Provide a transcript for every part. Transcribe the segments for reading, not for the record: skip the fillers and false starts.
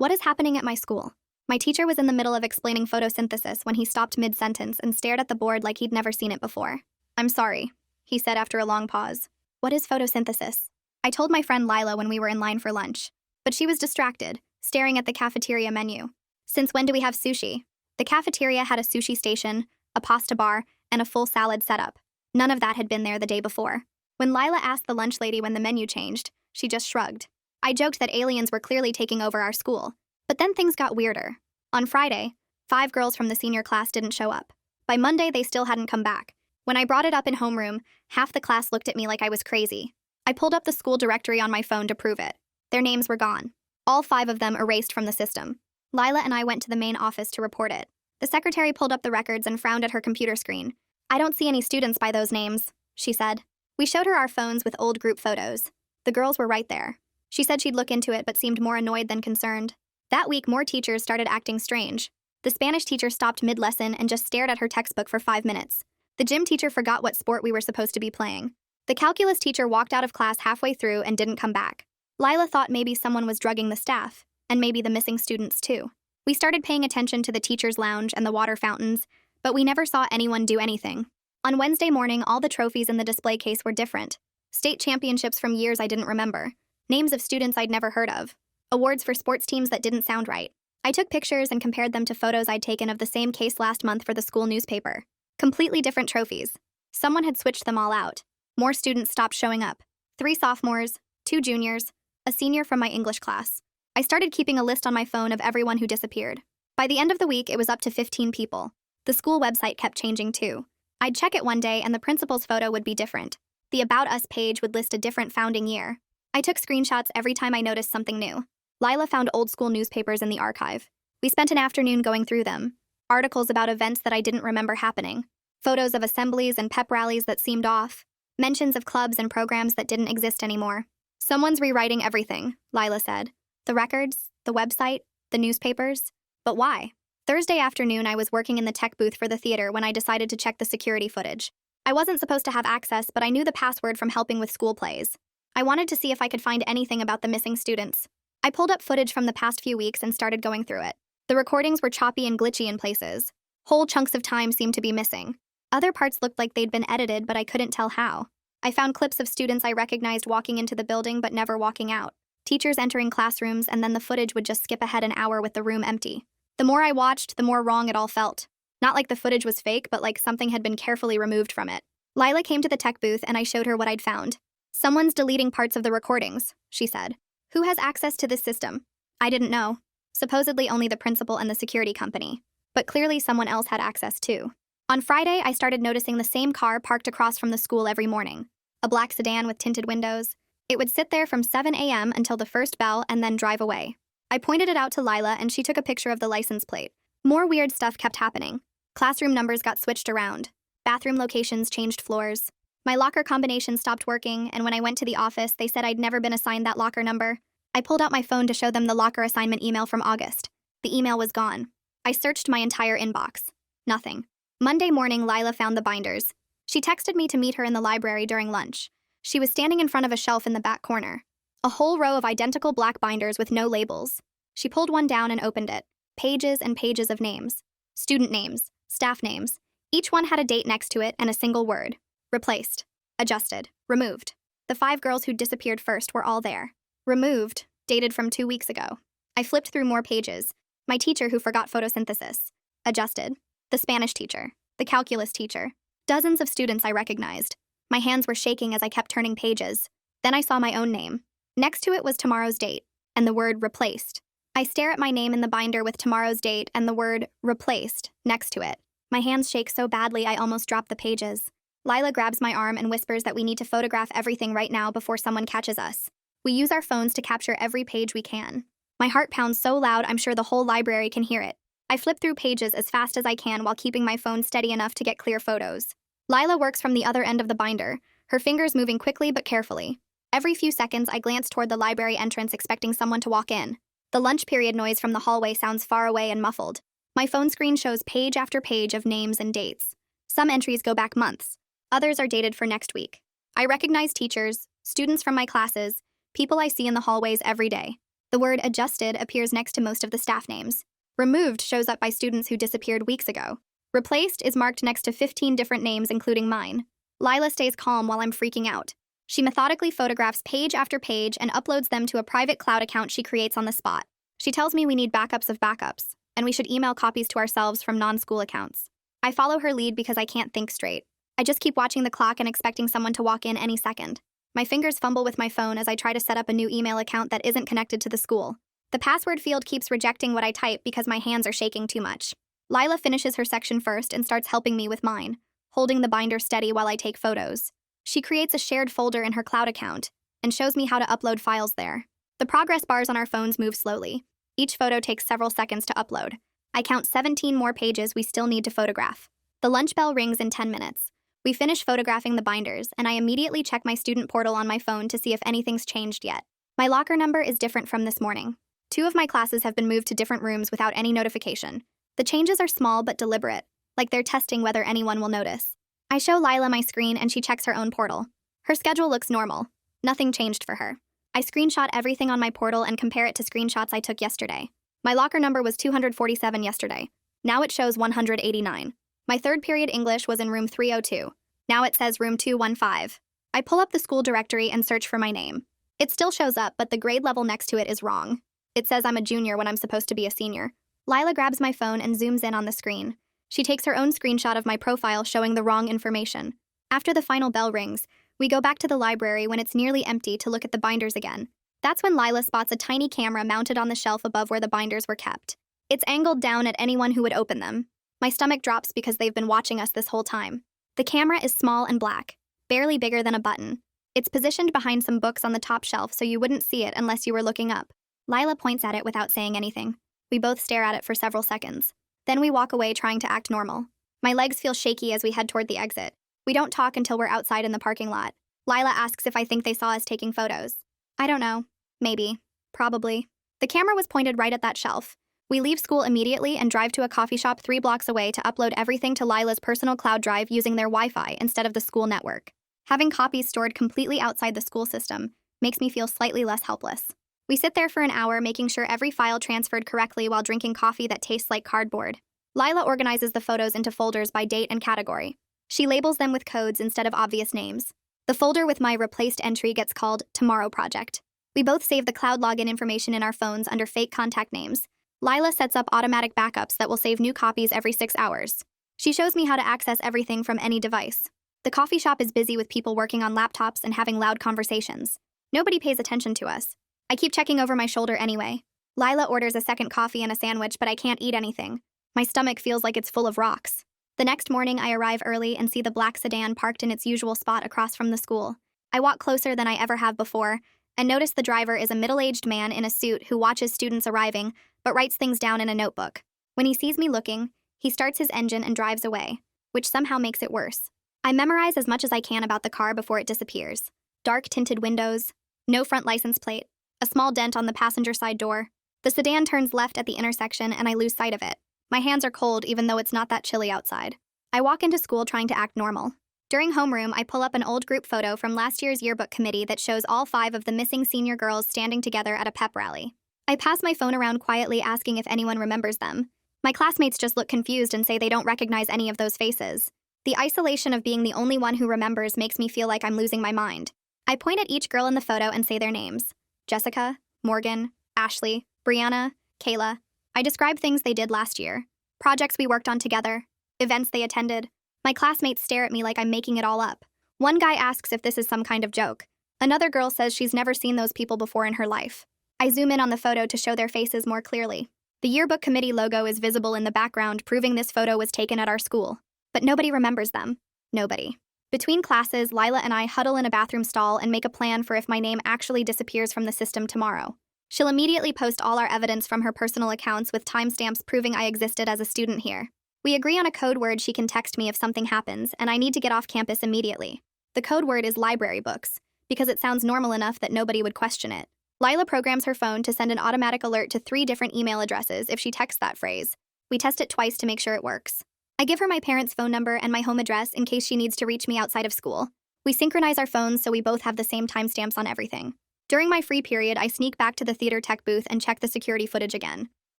What is happening at my school? My teacher was in the middle of explaining photosynthesis when he stopped mid-sentence and stared at the board like he'd never seen it before. I'm sorry, he said after a long pause. What is photosynthesis? I told my friend Lila when we were in line for lunch, but she was distracted, staring at the cafeteria menu. Since when do we have sushi? The cafeteria had a sushi station, a pasta bar, and a full salad setup. None of that had been there the day before. When Lila asked the lunch lady when the menu changed, she just shrugged. I joked that aliens were clearly taking over our school. But then things got weirder. On Friday, 5 girls from the senior class didn't show up. By Monday, they still hadn't come back. When I brought it up in homeroom, half the class looked at me like I was crazy. I pulled up the school directory on my phone to prove it. Their names were gone. All 5 of them erased from the system. Lila and I went to the main office to report it. The secretary pulled up the records and frowned at her computer screen. I don't see any students by those names, she said. We showed her our phones with old group photos. The girls were right there. She said she'd look into it but seemed more annoyed than concerned. That week, more teachers started acting strange. The Spanish teacher stopped mid-lesson and just stared at her textbook for 5 minutes. The gym teacher forgot what sport we were supposed to be playing. The calculus teacher walked out of class halfway through and didn't come back. Lila thought maybe someone was drugging the staff, and maybe the missing students too. We started paying attention to the teacher's lounge and the water fountains, but we never saw anyone do anything. On Wednesday morning, all the trophies in the display case were different. State championships from years I didn't remember. Names of students I'd never heard of. Awards for sports teams that didn't sound right. I took pictures and compared them to photos I'd taken of the same case last month for the school newspaper. Completely different trophies. Someone had switched them all out. More students stopped showing up. 3 sophomores, 2 juniors, a senior from my English class. I started keeping a list on my phone of everyone who disappeared. By the end of the week, it was up to 15 people. The school website kept changing too. I'd check it one day and the principal's photo would be different. The About Us page would list a different founding year. I took screenshots every time I noticed something new. Lila found old school newspapers in the archive. We spent an afternoon going through them. Articles about events that I didn't remember happening. Photos of assemblies and pep rallies that seemed off. Mentions of clubs and programs that didn't exist anymore. Someone's rewriting everything, Lila said. The records, the website, the newspapers. But why? Thursday afternoon, I was working in the tech booth for the theater when I decided to check the security footage. I wasn't supposed to have access, but I knew the password from helping with school plays. I wanted to see if I could find anything about the missing students. I pulled up footage from the past few weeks and started going through it. The recordings were choppy and glitchy in places. Whole chunks of time seemed to be missing. Other parts looked like they'd been edited, but I couldn't tell how. I found clips of students I recognized walking into the building but never walking out. Teachers entering classrooms, and then the footage would just skip ahead an hour with the room empty. The more I watched, the more wrong it all felt. Not like the footage was fake, but like something had been carefully removed from it. Lila came to the tech booth and I showed her what I'd found. Someone's deleting parts of the recordings, she said. Who has access to this system? I didn't know. Supposedly only the principal and the security company. But clearly someone else had access too. On Friday, I started noticing the same car parked across from the school every morning. A black sedan with tinted windows. It would sit there from 7 a.m. until the first bell and then drive away. I pointed it out to Lila and she took a picture of the license plate. More weird stuff kept happening. Classroom numbers got switched around. Bathroom locations changed floors. My locker combination stopped working, and when I went to the office, they said I'd never been assigned that locker number. I pulled out my phone to show them the locker assignment email from August. The email was gone. I searched my entire inbox. Nothing. Monday morning, Lila found the binders. She texted me to meet her in the library during lunch. She was standing in front of a shelf in the back corner. A whole row of identical black binders with no labels. She pulled one down and opened it. Pages and pages of names. Student names. Staff names. Each one had a date next to it and a single word. Replaced. Adjusted. Removed. The 5 girls who'd disappeared first were all there. Removed. Dated from 2 weeks ago. I flipped through more pages. My teacher who forgot photosynthesis. Adjusted. The Spanish teacher. The calculus teacher. Dozens of students I recognized. My hands were shaking as I kept turning pages. Then I saw my own name. Next to it was tomorrow's date, and the word replaced. I stare at my name in the binder with tomorrow's date and the word replaced next to it. My hands shake so badly I almost drop the pages. Lila grabs my arm and whispers that we need to photograph everything right now before someone catches us. We use our phones to capture every page we can. My heart pounds so loud I'm sure the whole library can hear it. I flip through pages as fast as I can while keeping my phone steady enough to get clear photos. Lila works from the other end of the binder, her fingers moving quickly but carefully. Every few seconds, I glance toward the library entrance expecting someone to walk in. The lunch period noise from the hallway sounds far away and muffled. My phone screen shows page after page of names and dates. Some entries go back months. Others are dated for next week. I recognize teachers, students from my classes, people I see in the hallways every day. The word adjusted appears next to most of the staff names. Removed shows up by students who disappeared weeks ago. Replaced is marked next to 15 different names, including mine. Lila stays calm while I'm freaking out. She methodically photographs page after page and uploads them to a private cloud account she creates on the spot. She tells me we need backups of backups, and we should email copies to ourselves from non-school accounts. I follow her lead because I can't think straight. I just keep watching the clock and expecting someone to walk in any second. My fingers fumble with my phone as I try to set up a new email account that isn't connected to the school. The password field keeps rejecting what I type because my hands are shaking too much. Lila finishes her section first and starts helping me with mine, holding the binder steady while I take photos. She creates a shared folder in her cloud account and shows me how to upload files there. The progress bars on our phones move slowly. Each photo takes several seconds to upload. I count 17 more pages we still need to photograph. The lunch bell rings in 10 minutes. We finish photographing the binders, and I immediately check my student portal on my phone to see if anything's changed yet. My locker number is different from this morning. 2 of my classes have been moved to different rooms without any notification. The changes are small but deliberate, like they're testing whether anyone will notice. I show Lila my screen and she checks her own portal. Her schedule looks normal. Nothing changed for her. I screenshot everything on my portal and compare it to screenshots I took yesterday. My locker number was 247 yesterday. Now it shows 189. My third period English was in room 302. Now it says room 215. I pull up the school directory and search for my name. It still shows up, but the grade level next to it is wrong. It says I'm a junior when I'm supposed to be a senior. Lila grabs my phone and zooms in on the screen. She takes her own screenshot of my profile showing the wrong information. After the final bell rings, we go back to the library when it's nearly empty to look at the binders again. That's when Lila spots a tiny camera mounted on the shelf above where the binders were kept. It's angled down at anyone who would open them. My stomach drops because they've been watching us this whole time. The camera is small and black, barely bigger than a button. It's positioned behind some books on the top shelf so you wouldn't see it unless you were looking up. Lila points at it without saying anything. We both stare at it for several seconds. Then we walk away trying to act normal. My legs feel shaky as we head toward the exit. We don't talk until we're outside in the parking lot. Lila asks if I think they saw us taking photos. I don't know. Maybe. Probably. The camera was pointed right at that shelf. We leave school immediately and drive to a coffee shop 3 blocks away to upload everything to Lila's personal cloud drive using their Wi-Fi instead of the school network. Having copies stored completely outside the school system makes me feel slightly less helpless. We sit there for an hour making sure every file transferred correctly while drinking coffee that tastes like cardboard. Lila organizes the photos into folders by date and category. She labels them with codes instead of obvious names. The folder with my replaced entry gets called Tomorrow Project. We both save the cloud login information in our phones under fake contact names. Lila sets up automatic backups that will save new copies every 6 hours. She shows me how to access everything from any device. The coffee shop is busy with people working on laptops and having loud conversations. Nobody pays attention to us. I keep checking over my shoulder anyway. Lila orders a second coffee and a sandwich, but I can't eat anything. My stomach feels like it's full of rocks. The next morning, I arrive early and see the black sedan parked in its usual spot across from the school. I walk closer than I ever have before, and notice the driver is a middle-aged man in a suit who watches students arriving, but writes things down in a notebook. When he sees me looking, he starts his engine and drives away, which somehow makes it worse. I memorize as much as I can about the car before it disappears. Dark tinted windows, no front license plate, a small dent on the passenger side door. The sedan turns left at the intersection and I lose sight of it. My hands are cold even though it's not that chilly outside. I walk into school trying to act normal. During homeroom, I pull up an old group photo from last year's yearbook committee that shows all 5 of the missing senior girls standing together at a pep rally. I pass my phone around quietly asking if anyone remembers them. My classmates just look confused and say they don't recognize any of those faces. The isolation of being the only one who remembers makes me feel like I'm losing my mind. I point at each girl in the photo and say their names. Jessica, Morgan, Ashley, Brianna, Kayla. I describe things they did last year, projects we worked on together, events they attended. My classmates stare at me like I'm making it all up. One guy asks if this is some kind of joke. Another girl says she's never seen those people before in her life. I zoom in on the photo to show their faces more clearly. The yearbook committee logo is visible in the background, proving this photo was taken at our school. But nobody remembers them. Nobody. Between classes, Lila and I huddle in a bathroom stall and make a plan for if my name actually disappears from the system tomorrow. She'll immediately post all our evidence from her personal accounts with timestamps proving I existed as a student here. We agree on a code word she can text me if something happens, and I need to get off campus immediately. The code word is library books, because it sounds normal enough that nobody would question it. Lila programs her phone to send an automatic alert to 3 different email addresses if she texts that phrase. We test it twice to make sure it works. I give her my parents' phone number and my home address in case she needs to reach me outside of school. We synchronize our phones so we both have the same timestamps on everything. During my free period, I sneak back to the theater tech booth and check the security footage again.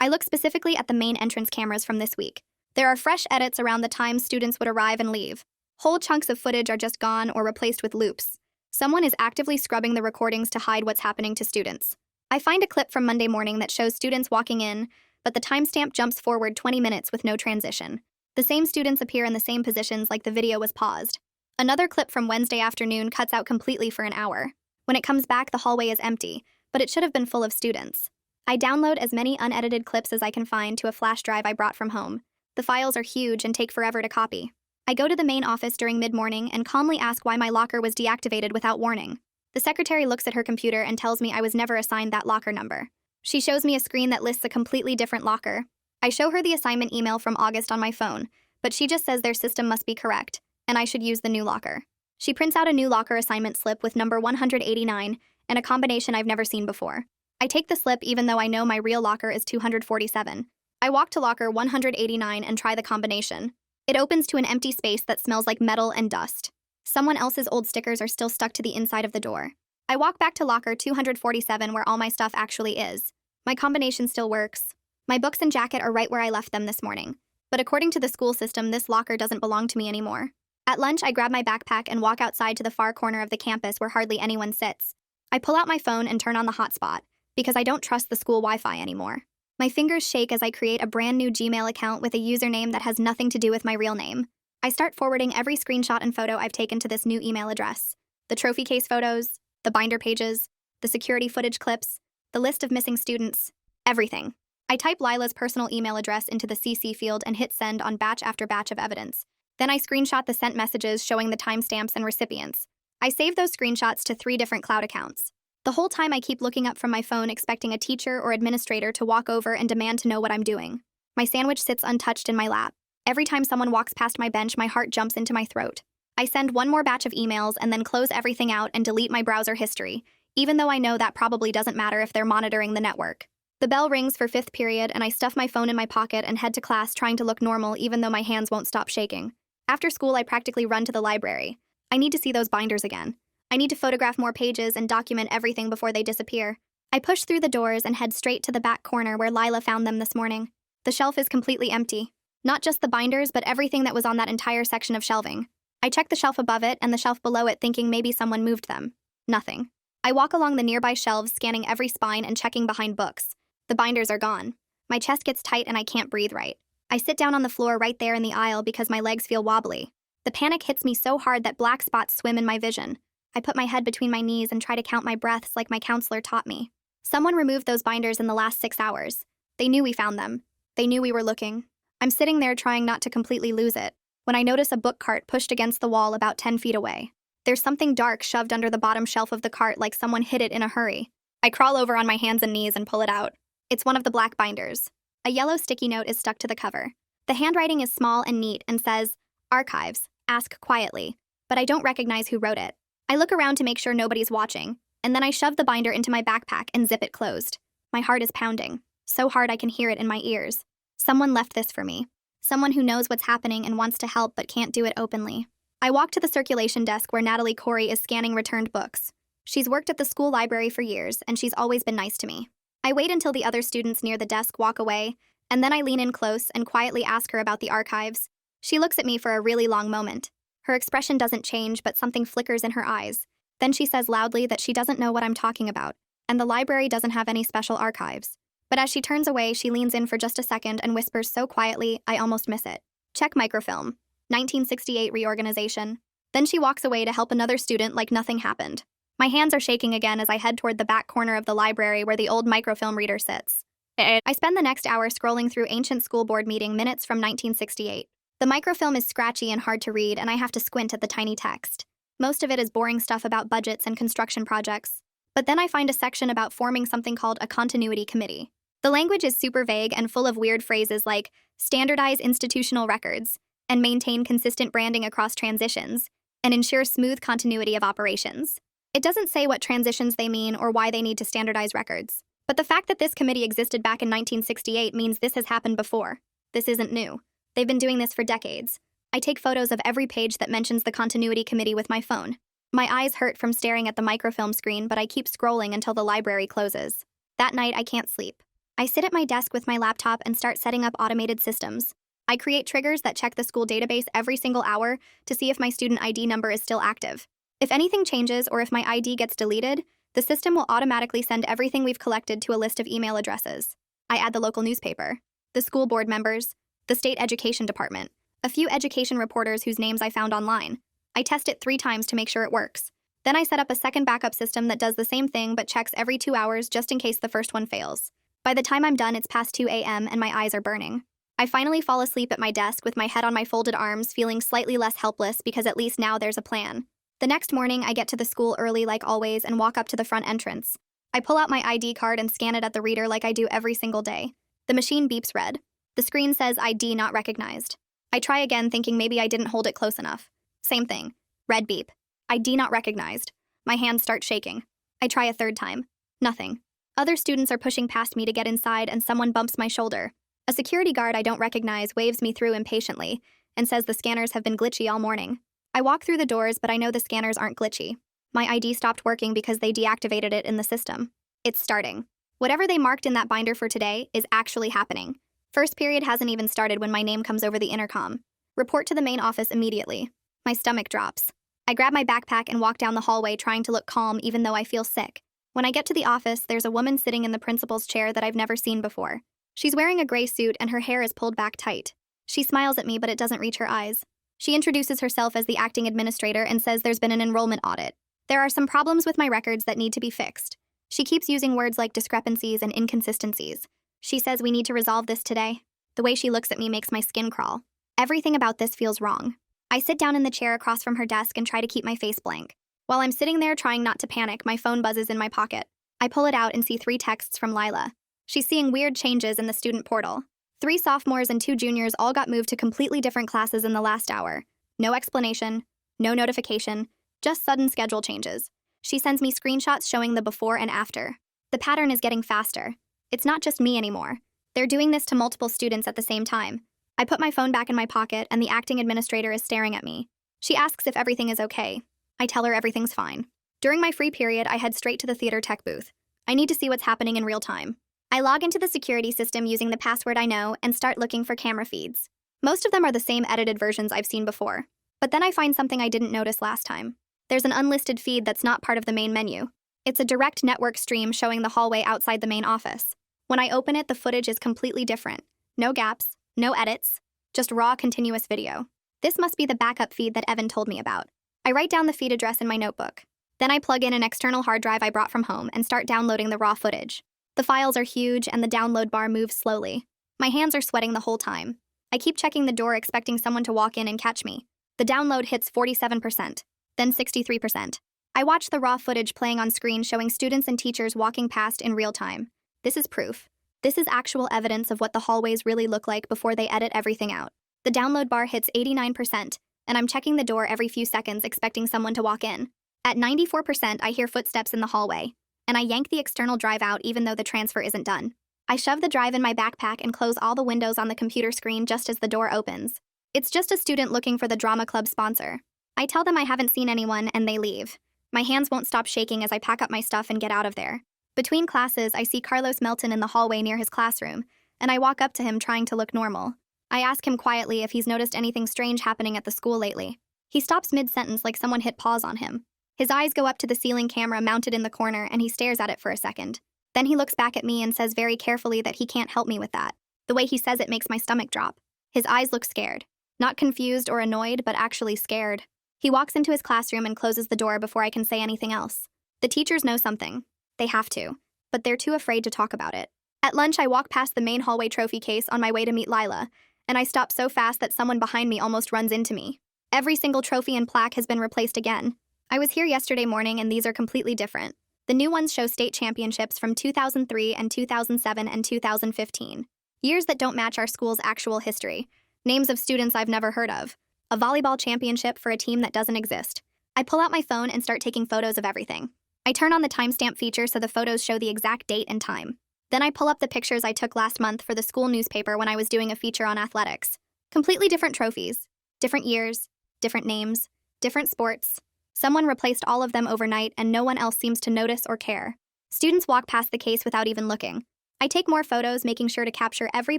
I look specifically at the main entrance cameras from this week. There are fresh edits around the times students would arrive and leave. Whole chunks of footage are just gone or replaced with loops. Someone is actively scrubbing the recordings to hide what's happening to students. I find a clip from Monday morning that shows students walking in, but the timestamp jumps forward 20 minutes with no transition. The same students appear in the same positions like the video was paused. Another clip from Wednesday afternoon cuts out completely for an hour. When it comes back, the hallway is empty, but it should have been full of students. I download as many unedited clips as I can find to a flash drive I brought from home. The files are huge and take forever to copy. I go to the main office during mid-morning and calmly ask why my locker was deactivated without warning. The secretary looks at her computer and tells me I was never assigned that locker number. She shows me a screen that lists a completely different locker. I show her the assignment email from August on my phone, but she just says their system must be correct, and I should use the new locker. She prints out a new locker assignment slip with number 189 and a combination I've never seen before. I take the slip even though I know my real locker is 247. I walk to locker 189 and try the combination. It opens to an empty space that smells like metal and dust. Someone else's old stickers are still stuck to the inside of the door. I walk back to locker 247 where all my stuff actually is. My combination still works. My books and jacket are right where I left them this morning. But according to the school system, this locker doesn't belong to me anymore. At lunch, I grab my backpack and walk outside to the far corner of the campus where hardly anyone sits. I pull out my phone and turn on the hotspot, because I don't trust the school Wi-Fi anymore. My fingers shake as I create a brand new Gmail account with a username that has nothing to do with my real name. I start forwarding every screenshot and photo I've taken to this new email address. The trophy case photos, the binder pages, the security footage clips, the list of missing students, everything. I type Lila's personal email address into the CC field and hit send on batch after batch of evidence. Then I screenshot the sent messages showing the timestamps and recipients. I save those screenshots to 3 different cloud accounts. The whole time I keep looking up from my phone expecting a teacher or administrator to walk over and demand to know what I'm doing. My sandwich sits untouched in my lap. Every time someone walks past my bench, my heart jumps into my throat. I send one more batch of emails and then close everything out and delete my browser history, even though I know that probably doesn't matter if they're monitoring the network. The bell rings for 5th period and I stuff my phone in my pocket and head to class trying to look normal even though my hands won't stop shaking. After school, I practically run to the library. I need to see those binders again. I need to photograph more pages and document everything before they disappear. I push through the doors and head straight to the back corner where Lila found them this morning. The shelf is completely empty. Not just the binders, but everything that was on that entire section of shelving. I check the shelf above it and the shelf below it thinking maybe someone moved them. Nothing. I walk along the nearby shelves scanning every spine and checking behind books. The binders are gone. My chest gets tight and I can't breathe right. I sit down on the floor right there in the aisle because my legs feel wobbly. The panic hits me so hard that black spots swim in my vision. I put my head between my knees and try to count my breaths like my counselor taught me. Someone removed those binders in the last 6 hours. They knew we found them. They knew we were looking. I'm sitting there trying not to completely lose it, when I notice a book cart pushed against the wall about 10 feet away. There's something dark shoved under the bottom shelf of the cart like someone hid it in a hurry. I crawl over on my hands and knees and pull it out. It's one of the black binders. A yellow sticky note is stuck to the cover. The handwriting is small and neat and says, "Archives, ask quietly," but I don't recognize who wrote it. I look around to make sure nobody's watching, and then I shove the binder into my backpack and zip it closed. My heart is pounding, so hard I can hear it in my ears. Someone left this for me. Someone who knows what's happening and wants to help but can't do it openly. I walk to the circulation desk where Natalie Corey is scanning returned books. She's worked at the school library for years, and she's always been nice to me. I wait until the other students near the desk walk away, and then I lean in close and quietly ask her about the archives. She looks at me for a really long moment. Her expression doesn't change, but something flickers in her eyes. Then she says loudly that she doesn't know what I'm talking about, and the library doesn't have any special archives. But as she turns away, she leans in for just a second and whispers so quietly, I almost miss it. Check microfilm. 1968 reorganization. Then she walks away to help another student like nothing happened. My hands are shaking again as I head toward the back corner of the library where the old microfilm reader sits. I spend the next hour scrolling through ancient school board meeting minutes from 1968. The microfilm is scratchy and hard to read, and I have to squint at the tiny text. Most of it is boring stuff about budgets and construction projects. But then I find a section about forming something called a continuity committee. The language is super vague and full of weird phrases like standardize institutional records, and maintain consistent branding across transitions, and ensure smooth continuity of operations. It doesn't say what transitions they mean or why they need to standardize records. But the fact that this committee existed back in 1968 means this has happened before. This isn't new. They've been doing this for decades. I take photos of every page that mentions the continuity committee with my phone. My eyes hurt from staring at the microfilm screen, but I keep scrolling until the library closes. That night, I can't sleep. I sit at my desk with my laptop and start setting up automated systems. I create triggers that check the school database every single hour to see if my student ID number is still active. If anything changes or if my ID gets deleted, the system will automatically send everything we've collected to a list of email addresses. I add the local newspaper, the school board members, the state education department, a few education reporters whose names I found online. I test it 3 times to make sure it works. Then I set up a second backup system that does the same thing but checks every 2 hours just in case the first one fails. By the time I'm done, it's past 2 a.m. and my eyes are burning. I finally fall asleep at my desk with my head on my folded arms, feeling slightly less helpless because at least now there's a plan. The next morning, I get to the school early like always and walk up to the front entrance. I pull out my ID card and scan it at the reader like I do every single day. The machine beeps red. The screen says ID not recognized. I try again, thinking maybe I didn't hold it close enough. Same thing. Red beep. ID not recognized. My hands start shaking. I try a third time. Nothing. Other students are pushing past me to get inside and someone bumps my shoulder. A security guard I don't recognize waves me through impatiently and says the scanners have been glitchy all morning. I walk through the doors, but I know the scanners aren't glitchy. My ID stopped working because they deactivated it in the system. It's starting. Whatever they marked in that binder for today is actually happening. First period hasn't even started when my name comes over the intercom. Report to the main office immediately. My stomach drops. I grab my backpack and walk down the hallway trying to look calm even though I feel sick. When I get to the office, there's a woman sitting in the principal's chair that I've never seen before. She's wearing a gray suit and her hair is pulled back tight. She smiles at me, but it doesn't reach her eyes. She introduces herself as the acting administrator and says there's been an enrollment audit. There are some problems with my records that need to be fixed. She keeps using words like discrepancies and inconsistencies. She says we need to resolve this today. The way she looks at me makes my skin crawl. Everything about this feels wrong. I sit down in the chair across from her desk and try to keep my face blank. While I'm sitting there trying not to panic, my phone buzzes in my pocket. I pull it out and see 3 texts from Lila. She's seeing weird changes in the student portal. 3 sophomores and 2 juniors all got moved to completely different classes in the last hour. No explanation, no notification, just sudden schedule changes. She sends me screenshots showing the before and after. The pattern is getting faster. It's not just me anymore. They're doing this to multiple students at the same time. I put my phone back in my pocket and the acting administrator is staring at me. She asks if everything is okay. I tell her everything's fine. During my free period, I head straight to the theater tech booth. I need to see what's happening in real time. I log into the security system using the password I know and start looking for camera feeds. Most of them are the same edited versions I've seen before. But then I find something I didn't notice last time. There's an unlisted feed that's not part of the main menu. It's a direct network stream showing the hallway outside the main office. When I open it, the footage is completely different. No gaps, no edits, just raw continuous video. This must be the backup feed that Evan told me about. I write down the feed address in my notebook. Then I plug in an external hard drive I brought from home and start downloading the raw footage. The files are huge and the download bar moves slowly. My hands are sweating the whole time. I keep checking the door expecting someone to walk in and catch me. The download hits 47%, then 63%. I watch the raw footage playing on screen showing students and teachers walking past in real time. This is proof. This is actual evidence of what the hallways really look like before they edit everything out. The download bar hits 89%, and I'm checking the door every few seconds expecting someone to walk in. At 94%, I hear footsteps in the hallway, and I yank the external drive out even though the transfer isn't done. I shove the drive in my backpack and close all the windows on the computer screen just as the door opens. It's just a student looking for the drama club sponsor. I tell them I haven't seen anyone, and they leave. My hands won't stop shaking as I pack up my stuff and get out of there. Between classes, I see Carlos Melton in the hallway near his classroom, and I walk up to him trying to look normal. I ask him quietly if he's noticed anything strange happening at the school lately. He stops mid-sentence like someone hit pause on him. His eyes go up to the ceiling camera mounted in the corner, and he stares at it for a second. Then he looks back at me and says very carefully that he can't help me with that. The way he says it makes my stomach drop. His eyes look scared. Not confused or annoyed, but actually scared. He walks into his classroom and closes the door before I can say anything else. The teachers know something. They have to. But they're too afraid to talk about it. At lunch, I walk past the main hallway trophy case on my way to meet Lila, and I stop so fast that someone behind me almost runs into me. Every single trophy and plaque has been replaced again. I was here yesterday morning, and these are completely different. The new ones show state championships from 2003 and 2007 and 2015. Years that don't match our school's actual history. Names of students I've never heard of. A volleyball championship for a team that doesn't exist. I pull out my phone and start taking photos of everything. I turn on the timestamp feature so the photos show the exact date and time. Then I pull up the pictures I took last month for the school newspaper when I was doing a feature on athletics. Completely different trophies. Different years. Different names. Different sports. Someone replaced all of them overnight and no one else seems to notice or care. Students walk past the case without even looking. I take more photos, making sure to capture every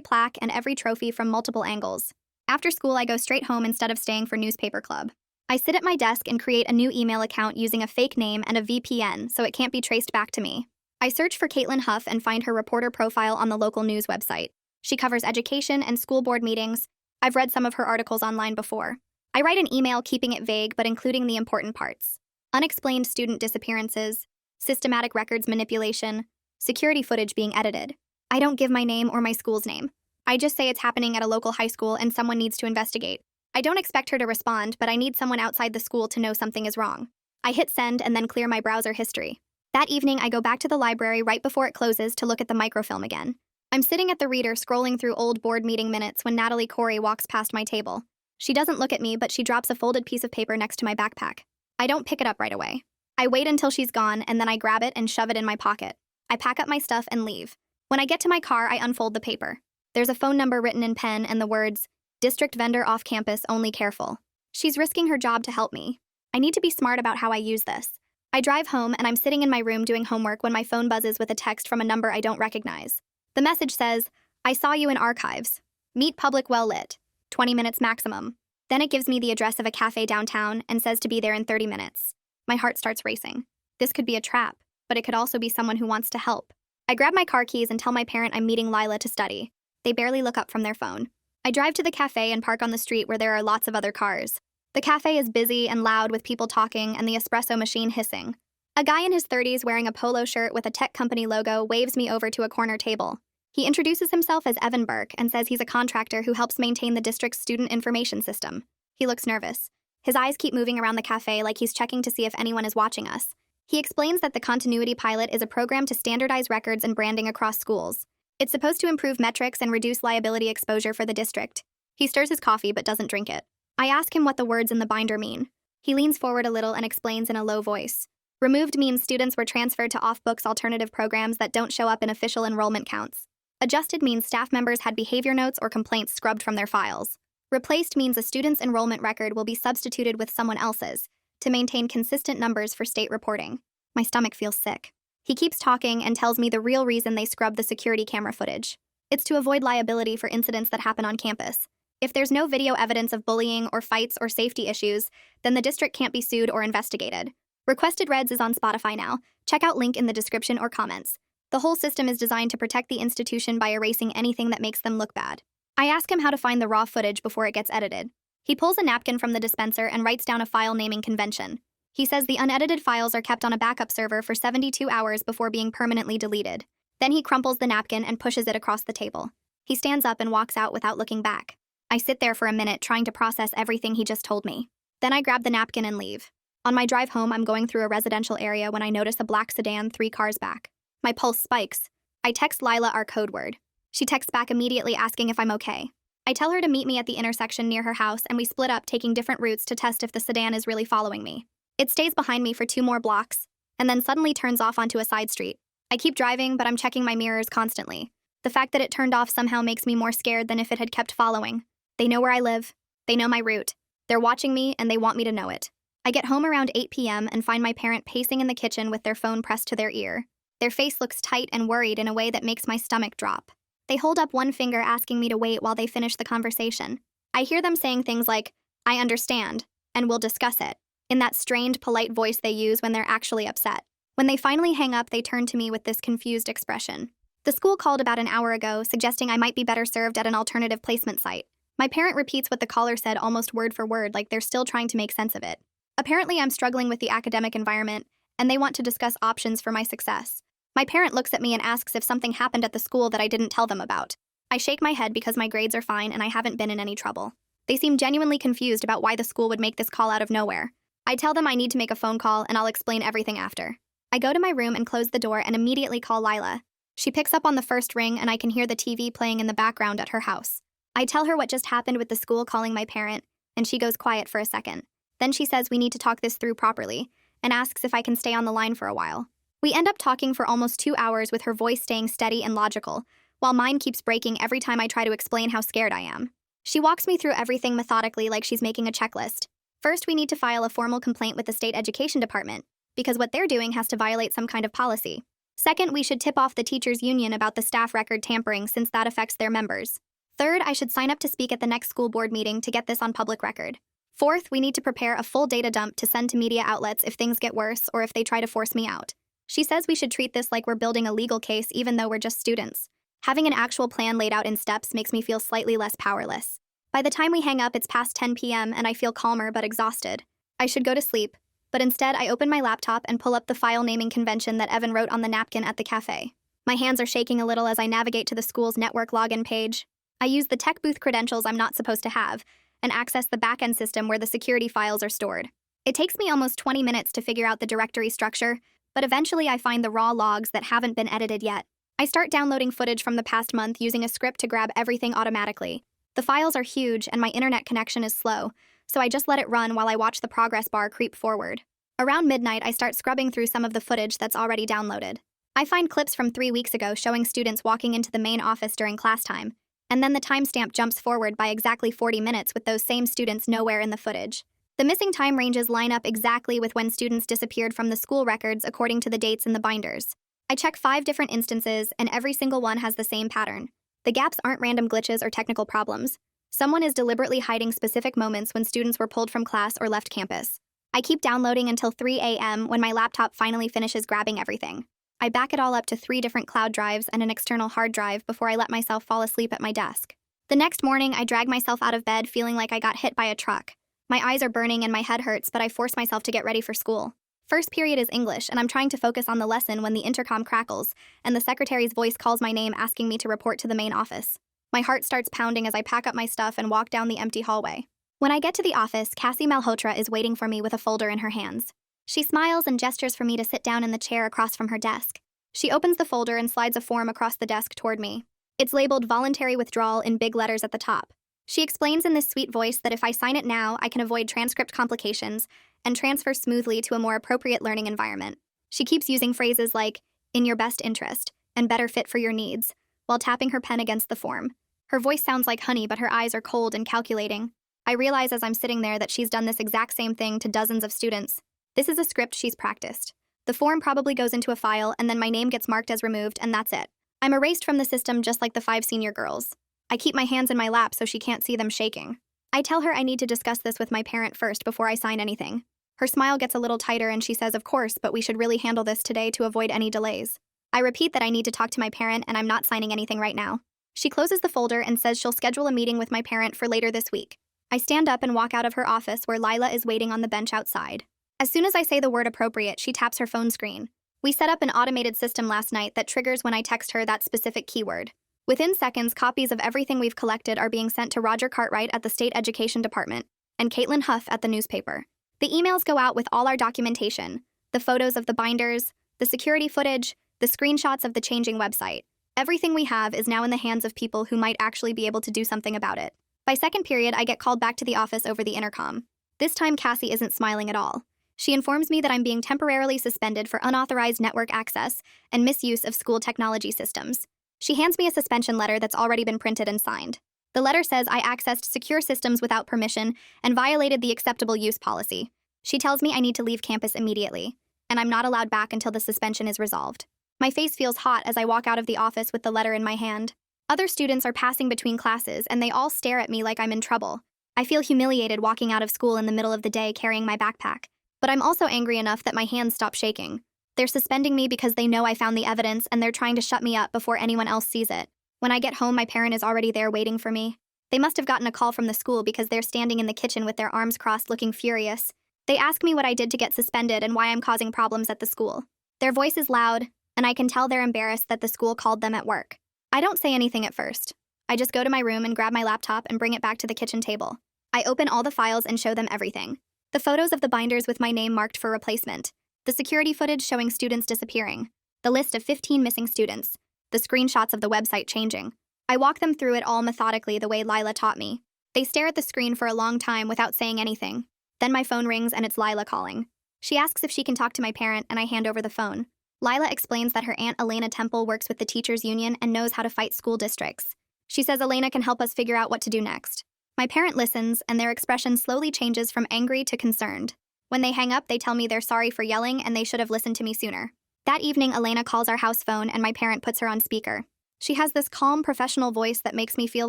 plaque and every trophy from multiple angles. After school, I go straight home instead of staying for newspaper club. I sit at my desk and create a new email account using a fake name and a VPN so it can't be traced back to me. I search for Caitlin Huff and find her reporter profile on the local news website. She covers education and school board meetings. I've read some of her articles online before. I write an email keeping it vague but including the important parts. Unexplained student disappearances, systematic records manipulation, security footage being edited. I don't give my name or my school's name. I just say it's happening at a local high school and someone needs to investigate. I don't expect her to respond, but I need someone outside the school to know something is wrong. I hit send and then clear my browser history. That evening, I go back to the library right before it closes to look at the microfilm again. I'm sitting at the reader scrolling through old board meeting minutes when Natalie Corey walks past my table. She doesn't look at me, but she drops a folded piece of paper next to my backpack. I don't pick it up right away. I wait until she's gone, and then I grab it and shove it in my pocket. I pack up my stuff and leave. When I get to my car, I unfold the paper. There's a phone number written in pen and the words, "District vendor off campus, only careful." She's risking her job to help me. I need to be smart about how I use this. I drive home and I'm sitting in my room doing homework when my phone buzzes with a text from a number I don't recognize. The message says, "I saw you in archives. Meet public well lit. 20 minutes maximum." Then it gives me the address of a cafe downtown and says to be there in 30 minutes. My heart starts racing. This could be a trap, but it could also be someone who wants to help. I grab my car keys and tell my parent I'm meeting Lila to study. They barely look up from their phone. I drive to the cafe and park on the street where there are lots of other cars. The cafe is busy and loud with people talking and the espresso machine hissing. A guy in his 30s wearing a polo shirt with a tech company logo waves me over to a corner table. He introduces himself as Evan Burke and says he's a contractor who helps maintain the district's student information system. He looks nervous. His eyes keep moving around the cafe like he's checking to see if anyone is watching us. He explains that the Continuity Pilot is a program to standardize records and branding across schools. It's supposed to improve metrics and reduce liability exposure for the district. He stirs his coffee but doesn't drink it. I ask him what the words in the binder mean. He leans forward a little and explains in a low voice. Removed means students were transferred to off-books alternative programs that don't show up in official enrollment counts. Adjusted means staff members had behavior notes or complaints scrubbed from their files. Replaced means a student's enrollment record will be substituted with someone else's to maintain consistent numbers for state reporting. My stomach feels sick. He keeps talking and tells me the real reason they scrub the security camera footage. It's to avoid liability for incidents that happen on campus. If there's no video evidence of bullying or fights or safety issues, then the district can't be sued or investigated. Requested Reds is on Spotify now. Check out link in the description or comments. The whole system is designed to protect the institution by erasing anything that makes them look bad. I ask him how to find the raw footage before it gets edited. He pulls a napkin from the dispenser and writes down a file naming convention. He says the unedited files are kept on a backup server for 72 hours before being permanently deleted. Then he crumples the napkin and pushes it across the table. He stands up and walks out without looking back. I sit there for a minute trying to process everything he just told me. Then I grab the napkin and leave. On my drive home, I'm going through a residential area when I notice a black sedan 3 cars back. My pulse spikes. I text Lila our code word. She texts back immediately asking if I'm okay. I tell her to meet me at the intersection near her house and we split up taking different routes to test if the sedan is really following me. It stays behind me for 2 more blocks and then suddenly turns off onto a side street. I keep driving, but I'm checking my mirrors constantly. The fact that it turned off somehow makes me more scared than if it had kept following. They know where I live. They know my route. They're watching me and they want me to know it. I get home around 8 p.m. and find my parent pacing in the kitchen with their phone pressed to their ear. Their face looks tight and worried in a way that makes my stomach drop. They hold up one finger asking me to wait while they finish the conversation. I hear them saying things like, "I understand," and "we'll discuss it," in that strained, polite voice they use when they're actually upset. When they finally hang up, they turn to me with this confused expression. The school called about an hour ago, suggesting I might be better served at an alternative placement site. My parent repeats what the caller said almost word for word, like they're still trying to make sense of it. Apparently, I'm struggling with the academic environment, and they want to discuss options for my success. My parent looks at me and asks if something happened at the school that I didn't tell them about. I shake my head because my grades are fine and I haven't been in any trouble. They seem genuinely confused about why the school would make this call out of nowhere. I tell them I need to make a phone call and I'll explain everything after. I go to my room and close the door and immediately call Lila. She picks up on the first ring and I can hear the TV playing in the background at her house. I tell her what just happened with the school calling my parent, and she goes quiet for a second. Then she says we need to talk this through properly and asks if I can stay on the line for a while. We end up talking for almost 2 hours with her voice staying steady and logical, while mine keeps breaking every time I try to explain how scared I am. She walks me through everything methodically like she's making a checklist. First, we need to file a formal complaint with the state education department, because what they're doing has to violate some kind of policy. Second, we should tip off the teachers' union about the staff record tampering since that affects their members. Third, I should sign up to speak at the next school board meeting to get this on public record. Fourth, we need to prepare a full data dump to send to media outlets if things get worse or if they try to force me out. She says we should treat this like we're building a legal case even though we're just students. Having an actual plan laid out in steps makes me feel slightly less powerless. By the time we hang up, it's past 10 p.m. and I feel calmer but exhausted. I should go to sleep, but instead I open my laptop and pull up the file naming convention that Evan wrote on the napkin at the cafe. My hands are shaking a little as I navigate to the school's network login page. I use the tech booth credentials I'm not supposed to have and access the backend system where the security files are stored. It takes me almost 20 minutes to figure out the directory structure, but eventually I find the raw logs that haven't been edited yet. I start downloading footage from the past month using a script to grab everything automatically. The files are huge and my internet connection is slow, so I just let it run while I watch the progress bar creep forward. Around midnight, I start scrubbing through some of the footage that's already downloaded. I find clips from 3 weeks ago showing students walking into the main office during class time, and then the timestamp jumps forward by exactly 40 minutes with those same students nowhere in the footage. The missing time ranges line up exactly with when students disappeared from the school records according to the dates in the binders. I check 5 different instances, and every single one has the same pattern. The gaps aren't random glitches or technical problems. Someone is deliberately hiding specific moments when students were pulled from class or left campus. I keep downloading until 3 a.m. when my laptop finally finishes grabbing everything. I back it all up to 3 different cloud drives and an external hard drive before I let myself fall asleep at my desk. The next morning, I drag myself out of bed feeling like I got hit by a truck. My eyes are burning and my head hurts, but I force myself to get ready for school. First period is English, and I'm trying to focus on the lesson when the intercom crackles, and the secretary's voice calls my name asking me to report to the main office. My heart starts pounding as I pack up my stuff and walk down the empty hallway. When I get to the office, Cassie Malhotra is waiting for me with a folder in her hands. She smiles and gestures for me to sit down in the chair across from her desk. She opens the folder and slides a form across the desk toward me. It's labeled Voluntary Withdrawal in big letters at the top. She explains in this sweet voice that if I sign it now, I can avoid transcript complications and transfer smoothly to a more appropriate learning environment. She keeps using phrases like, in your best interest, and better fit for your needs, while tapping her pen against the form. Her voice sounds like honey, but her eyes are cold and calculating. I realize as I'm sitting there that she's done this exact same thing to dozens of students. This is a script she's practiced. The form probably goes into a file, and then my name gets marked as removed, and that's it. I'm erased from the system just like the 5 senior girls. I keep my hands in my lap so she can't see them shaking. I tell her I need to discuss this with my parent first before I sign anything. Her smile gets a little tighter and she says, of course, but we should really handle this today to avoid any delays. I repeat that I need to talk to my parent and I'm not signing anything right now. She closes the folder and says she'll schedule a meeting with my parent for later this week. I stand up and walk out of her office where Lila is waiting on the bench outside. As soon as I say the word appropriate, she taps her phone screen. We set up an automated system last night that triggers when I text her that specific keyword. Within seconds, copies of everything we've collected are being sent to Roger Cartwright at the State Education Department and Caitlin Huff at the newspaper. The emails go out with all our documentation, the photos of the binders, the security footage, the screenshots of the changing website. Everything we have is now in the hands of people who might actually be able to do something about it. By second period, I get called back to the office over the intercom. This time, Cassie isn't smiling at all. She informs me that I'm being temporarily suspended for unauthorized network access and misuse of school technology systems. She hands me a suspension letter that's already been printed and signed. The letter says I accessed secure systems without permission and violated the acceptable use policy. She tells me I need to leave campus immediately, and I'm not allowed back until the suspension is resolved. My face feels hot as I walk out of the office with the letter in my hand. Other students are passing between classes, and they all stare at me like I'm in trouble. I feel humiliated walking out of school in the middle of the day carrying my backpack, but I'm also angry enough that my hands stop shaking. They're suspending me because they know I found the evidence and they're trying to shut me up before anyone else sees it. When I get home, my parent is already there waiting for me. They must have gotten a call from the school because they're standing in the kitchen with their arms crossed looking furious. They ask me what I did to get suspended and why I'm causing problems at the school. Their voice is loud, and I can tell they're embarrassed that the school called them at work. I don't say anything at first. I just go to my room and grab my laptop and bring it back to the kitchen table. I open all the files and show them everything. The photos of the binders with my name marked for replacement. The security footage showing students disappearing, the list of 15 missing students, the screenshots of the website changing. I walk them through it all methodically the way Lila taught me. They stare at the screen for a long time without saying anything. Then my phone rings and it's Lila calling. She asks if she can talk to my parent and I hand over the phone. Lila explains that her aunt Elena Temple works with the teachers union and knows how to fight school districts. She says Elena can help us figure out what to do next. My parent listens, and their expression slowly changes from angry to concerned. When they hang up, they tell me they're sorry for yelling and they should have listened to me sooner. That evening, Elena calls our house phone and my parent puts her on speaker. She has this calm, professional voice that makes me feel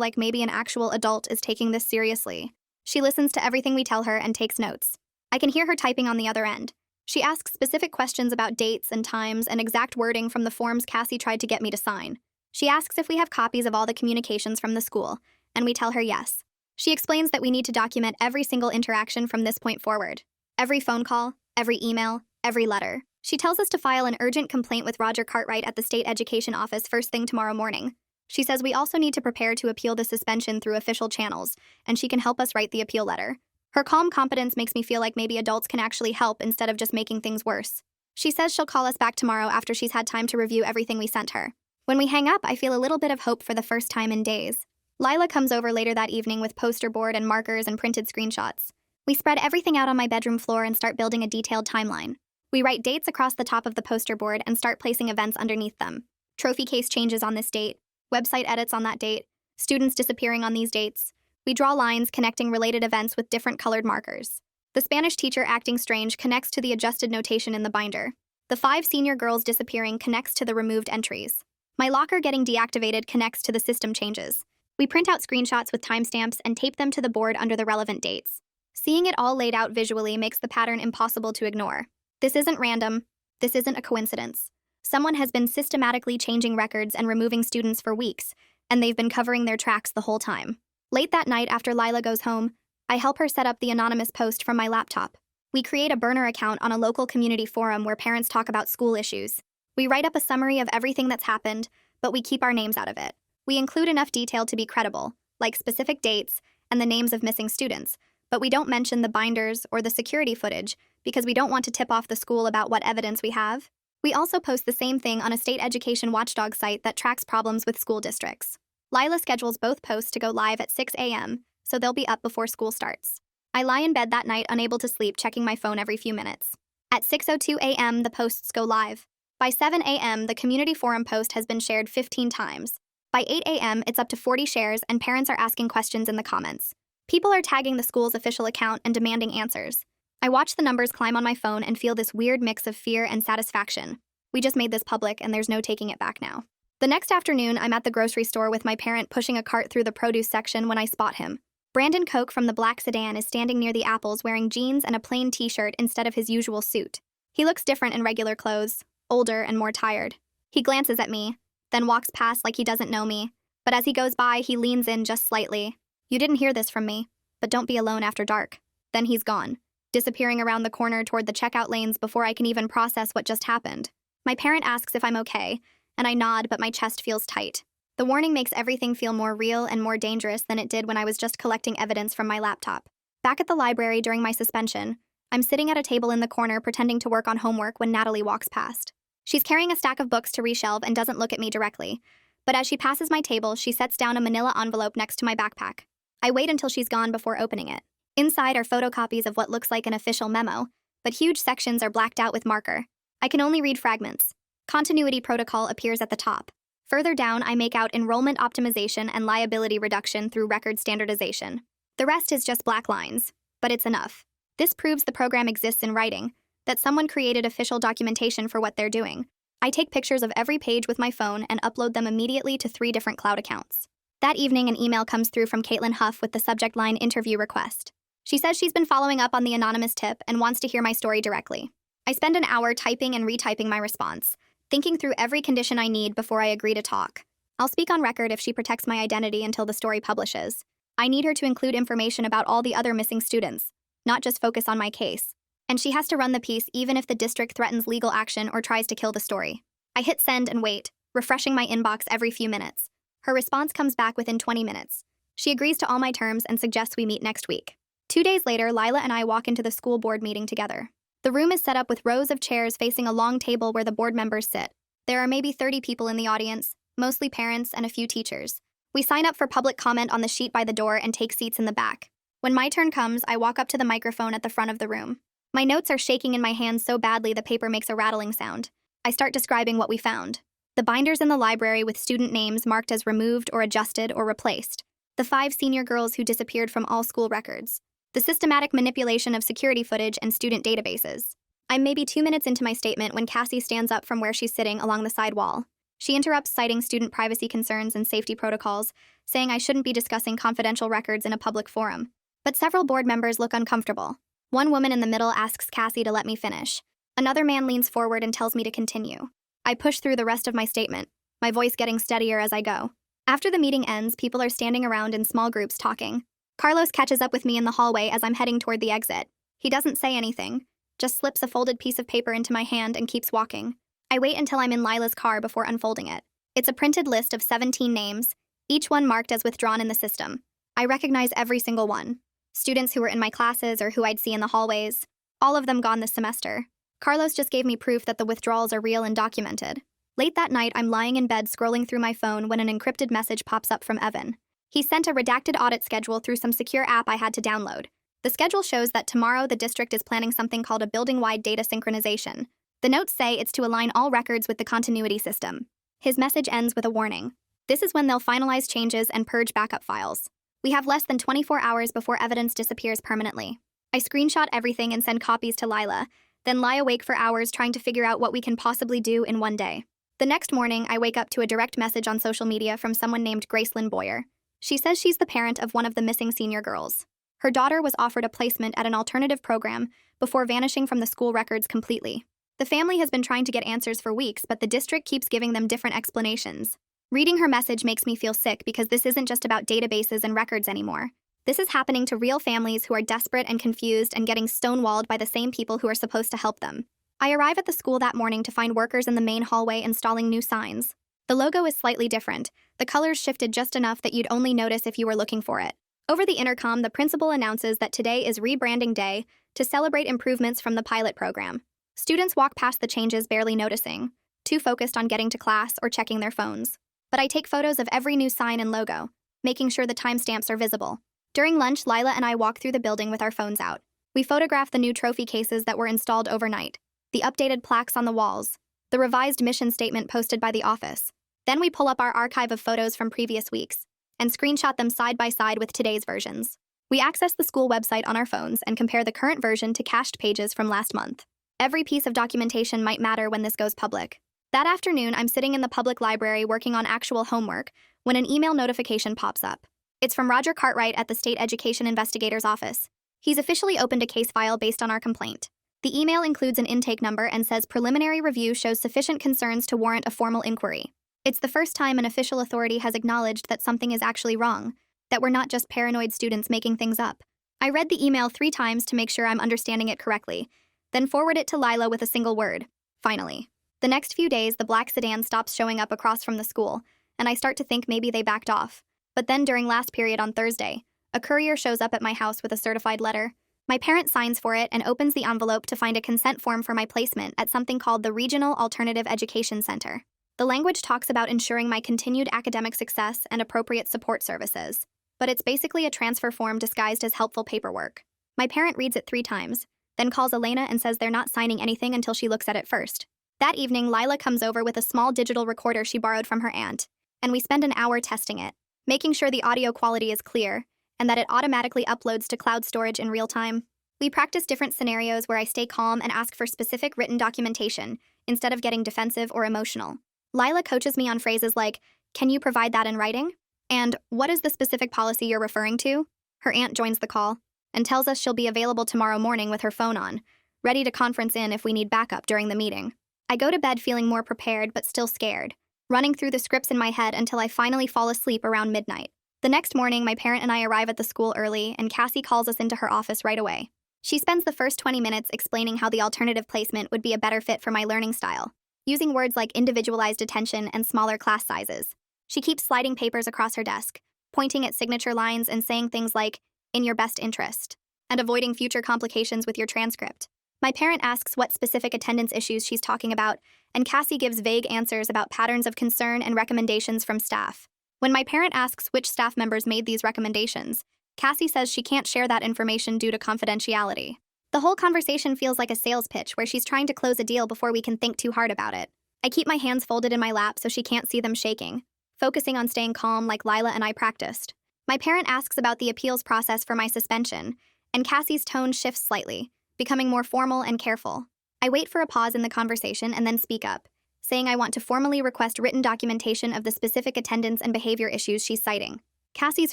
like maybe an actual adult is taking this seriously. She listens to everything we tell her and takes notes. I can hear her typing on the other end. She asks specific questions about dates and times and exact wording from the forms Cassie tried to get me to sign. She asks if we have copies of all the communications from the school, and we tell her yes. She explains that we need to document every single interaction from this point forward. Every phone call, every email, every letter. She tells us to file an urgent complaint with Roger Cartwright at the state education office first thing tomorrow morning. She says we also need to prepare to appeal the suspension through official channels, and she can help us write the appeal letter. Her calm confidence makes me feel like maybe adults can actually help instead of just making things worse. She says she'll call us back tomorrow after she's had time to review everything we sent her. When we hang up, I feel a little bit of hope for the first time in days. Lila comes over later that evening with poster board and markers and printed screenshots. We spread everything out on my bedroom floor and start building a detailed timeline. We write dates across the top of the poster board and start placing events underneath them. Trophy case changes on this date, website edits on that date, students disappearing on these dates. We draw lines connecting related events with different colored markers. The Spanish teacher acting strange connects to the adjusted notation in the binder. The 5 senior girls disappearing connects to the removed entries. My locker getting deactivated connects to the system changes. We print out screenshots with timestamps and tape them to the board under the relevant dates. Seeing it all laid out visually makes the pattern impossible to ignore. This isn't random. This isn't a coincidence. Someone has been systematically changing records and removing students for weeks, and they've been covering their tracks the whole time. Late that night after Lila goes home, I help her set up the anonymous post from my laptop. We create a burner account on a local community forum where parents talk about school issues. We write up a summary of everything that's happened, but we keep our names out of it. We include enough detail to be credible, like specific dates and the names of missing students, but we don't mention the binders or the security footage because we don't want to tip off the school about what evidence we have. We also post the same thing on a state education watchdog site that tracks problems with school districts. Lila schedules both posts to go live at 6 a.m., so they'll be up before school starts. I lie in bed that night unable to sleep, checking my phone every few minutes. At 6:02 a.m., the posts go live. By 7 a.m., the community forum post has been shared 15 times. By 8 a.m., it's up to 40 shares and parents are asking questions in the comments. People are tagging the school's official account and demanding answers. I watch the numbers climb on my phone and feel this weird mix of fear and satisfaction. We just made this public and there's no taking it back now. The next afternoon, I'm at the grocery store with my parent pushing a cart through the produce section when I spot him. Brandon Koch from the black sedan is standing near the apples wearing jeans and a plain t-shirt instead of his usual suit. He looks different in regular clothes, older and more tired. He glances at me, then walks past like he doesn't know me. But as he goes by, he leans in just slightly. You didn't hear this from me, but don't be alone after dark. Then he's gone, disappearing around the corner toward the checkout lanes before I can even process what just happened. My parent asks if I'm okay, and I nod, but my chest feels tight. The warning makes everything feel more real and more dangerous than it did when I was just collecting evidence from my laptop. Back at the library during my suspension, I'm sitting at a table in the corner pretending to work on homework when Natalie walks past. She's carrying a stack of books to reshelve and doesn't look at me directly, but as she passes my table, she sets down a manila envelope next to my backpack. I wait until she's gone before opening it. Inside are photocopies of what looks like an official memo, but huge sections are blacked out with marker. I can only read fragments. Continuity protocol appears at the top. Further down, I make out enrollment optimization and liability reduction through record standardization. The rest is just black lines, but it's enough. This proves the program exists in writing, that someone created official documentation for what they're doing. I take pictures of every page with my phone and upload them immediately to 3 different cloud accounts. That evening, an email comes through from Caitlin Huff with the subject line interview request. She says she's been following up on the anonymous tip and wants to hear my story directly. I spend an hour typing and retyping my response, thinking through every condition I need before I agree to talk. I'll speak on record if she protects my identity until the story publishes. I need her to include information about all the other missing students, not just focus on my case. And she has to run the piece even if the district threatens legal action or tries to kill the story. I hit send and wait, refreshing my inbox every few minutes. Her response comes back within 20 minutes. She agrees to all my terms and suggests we meet next week. 2 days later, Lila and I walk into the school board meeting together. The room is set up with rows of chairs facing a long table where the board members sit. There are maybe 30 people in the audience, mostly parents and a few teachers. We sign up for public comment on the sheet by the door and take seats in the back. When my turn comes, I walk up to the microphone at the front of the room. My notes are shaking in my hands so badly the paper makes a rattling sound. I start describing what we found. The binders in the library with student names marked as removed or adjusted or replaced. The 5 senior girls who disappeared from all school records. The systematic manipulation of security footage and student databases. I'm maybe 2 minutes into my statement when Cassie stands up from where she's sitting along the side wall. She interrupts, citing student privacy concerns and safety protocols, saying I shouldn't be discussing confidential records in a public forum. But several board members look uncomfortable. One woman in the middle asks Cassie to let me finish. Another man leans forward and tells me to continue. I push through the rest of my statement, my voice getting steadier as I go. After the meeting ends, people are standing around in small groups talking. Carlos catches up with me in the hallway as I'm heading toward the exit. He doesn't say anything, just slips a folded piece of paper into my hand and keeps walking. I wait until I'm in Lila's car before unfolding it. It's a printed list of 17 names, each one marked as withdrawn in the system. I recognize every single one. Students who were in my classes or who I'd see in the hallways. All of them gone this semester. Carlos just gave me proof that the withdrawals are real and documented. Late that night, I'm lying in bed scrolling through my phone when an encrypted message pops up from Evan. He sent a redacted audit schedule through some secure app I had to download. The schedule shows that tomorrow the district is planning something called a building-wide data synchronization. The notes say it's to align all records with the continuity system. His message ends with a warning. This is when they'll finalize changes and purge backup files. We have less than 24 hours before evidence disappears permanently. I screenshot everything and send copies to Lila, then lie awake for hours trying to figure out what we can possibly do in one day. The next morning, I wake up to a direct message on social media from someone named Gracelyn Boyer. She says she's the parent of one of the missing senior girls. Her daughter was offered a placement at an alternative program before vanishing from the school records completely. The family has been trying to get answers for weeks, but the district keeps giving them different explanations. Reading her message makes me feel sick because this isn't just about databases and records anymore. This is happening to real families who are desperate and confused and getting stonewalled by the same people who are supposed to help them. I arrive at the school that morning to find workers in the main hallway installing new signs. The logo is slightly different. The colors shifted just enough that you'd only notice if you were looking for it. Over the intercom, the principal announces that today is rebranding day to celebrate improvements from the pilot program. Students walk past the changes barely noticing, too focused on getting to class or checking their phones. But I take photos of every new sign and logo, making sure the timestamps are visible. During lunch, Lila and I walk through the building with our phones out. We photograph the new trophy cases that were installed overnight, the updated plaques on the walls, the revised mission statement posted by the office. Then we pull up our archive of photos from previous weeks and screenshot them side by side with today's versions. We access the school website on our phones and compare the current version to cached pages from last month. Every piece of documentation might matter when this goes public. That afternoon, I'm sitting in the public library working on actual homework when an email notification pops up. It's from Roger Cartwright at the State Education Investigator's Office. He's officially opened a case file based on our complaint. The email includes an intake number and says preliminary review shows sufficient concerns to warrant a formal inquiry. It's the first time an official authority has acknowledged that something is actually wrong, that we're not just paranoid students making things up. I read the email 3 times to make sure I'm understanding it correctly, then forward it to Lila with a single word. Finally. The next few days, the black sedan stops showing up across from the school, and I start to think maybe they backed off. But then during last period on Thursday, a courier shows up at my house with a certified letter. My parent signs for it and opens the envelope to find a consent form for my placement at something called the Regional Alternative Education Center. The language talks about ensuring my continued academic success and appropriate support services, but it's basically a transfer form disguised as helpful paperwork. My parent reads it 3 times, then calls Elena and says they're not signing anything until she looks at it first. That evening, Lila comes over with a small digital recorder she borrowed from her aunt, and we spend an hour testing it, making sure the audio quality is clear and that it automatically uploads to cloud storage in real time. We practice different scenarios where I stay calm and ask for specific written documentation instead of getting defensive or emotional. Lila coaches me on phrases like, "Can you provide that in writing?" And "What is the specific policy you're referring to?" Her aunt joins the call and tells us she'll be available tomorrow morning with her phone on, ready to conference in if we need backup during the meeting. I go to bed feeling more prepared but still scared, running through the scripts in my head until I finally fall asleep around midnight. The next morning, my parent and I arrive at the school early, and Cassie calls us into her office right away. She spends the first 20 minutes explaining how the alternative placement would be a better fit for my learning style, using words like individualized attention and smaller class sizes. She keeps sliding papers across her desk, pointing at signature lines and saying things like, "in your best interest," and avoiding future complications with your transcript. My parent asks what specific attendance issues she's talking about, and Cassie gives vague answers about patterns of concern and recommendations from staff. When my parent asks which staff members made these recommendations, Cassie says she can't share that information due to confidentiality. The whole conversation feels like a sales pitch where she's trying to close a deal before we can think too hard about it. I keep my hands folded in my lap so she can't see them shaking, focusing on staying calm like Lila and I practiced. My parent asks about the appeals process for my suspension, and Cassie's tone shifts slightly, becoming more formal and careful. I wait for a pause in the conversation and then speak up, saying I want to formally request written documentation of the specific attendance and behavior issues she's citing. Cassie's